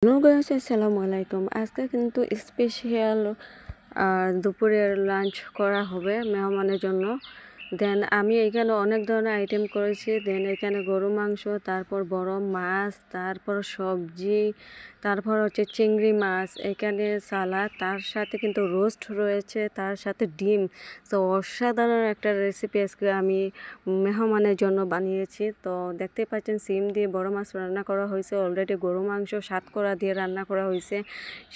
Hello guys, আসসালামু আলাইকুম। আজকে কিন্তু স্পেশাল দুপুরের লাঞ্চ করা হবে মেহমানের জন্য। দেন আমি এখানে অনেক ধরনের আইটেম করেছি। দেন এখানে গরু মাংস, তারপর বড় মাছ, তারপর সবজি, তারপর হচ্ছে চিংড়ি মাছ, এখানে সালাদ, তার সাথে কিন্তু রোস্ট রয়েছে, তার সাথে ডিম। তো অসাধারণ একটা রেসিপি আজকে আমি মেহমানের জন্য বানিয়েছি। তো দেখতে পাচ্ছেন সিম দিয়ে বড় মাছ রান্না করা হয়েছে, অলরেডি গরু মাংস সাতকরা দিয়ে রান্না করা হয়েছে,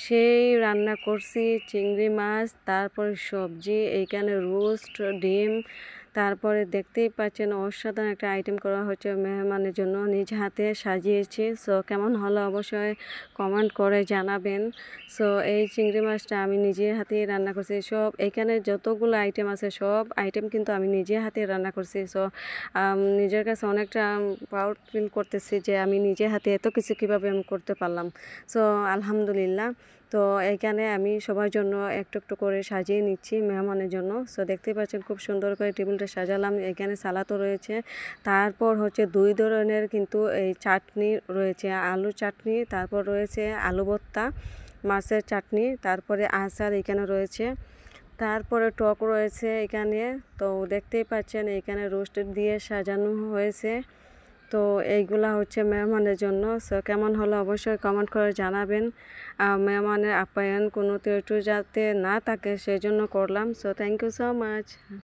সেই রান্না করছি চিংড়ি মাছ, তারপর সবজি, এইখানে রোস্ট, ডিম। তারপরে দেখতেই পাচ্ছেন অসাধারণ একটা আইটেম করা হচ্ছে মেহমানের জন্য, নিজ হাতে সাজিয়েছি। সো কেমন হলো অবশ্যই কমেন্ট করে জানাবেন। সো এই চিংড়ি মাছটা আমি নিজে হাতেই রান্না করছি। সব এখানে যতগুলো আইটেম আছে সব আইটেম কিন্তু আমি নিজে হাতে রান্না করছি। সো নিজের কাছে অনেকটা প্রাউড ফিল করতেছি যে আমি নিজে হাতে এত কিছু কীভাবে আমি করতে পারলাম। সো আলহামদুলিল্লাহ। তো এইখানে আমি সবার জন্য একটু একটু করে সাজিয়ে নিচ্ছি মেহমানের জন্য। সো দেখতে পাচ্ছেন খুব সুন্দর করে টেবিলটা সাজালাম। এখানে সালাদও রয়েছে, তারপর হচ্ছে দুই ধরনের কিন্তু এই চাটনি রয়েছে, আলু চাটনি, তারপর রয়েছে আলু ভর্তা, মাছের চাটনি, তারপরে আচার এখানে রয়েছে, তারপরে টক রয়েছে এখানে। তো দেখতেই পাচ্ছেন এখানে রোস্ট দিয়ে সাজানো হয়েছে। তো এইগুলা হচ্ছে মেহমানের জন্য। সো কেমন হলো অবশ্যই কমেন্ট করে জানাবেন। মেহমানের আপ্যায়ন কোনো ত্রুটি যাতে না থাকে সেজন্য করলাম। So thank you so much.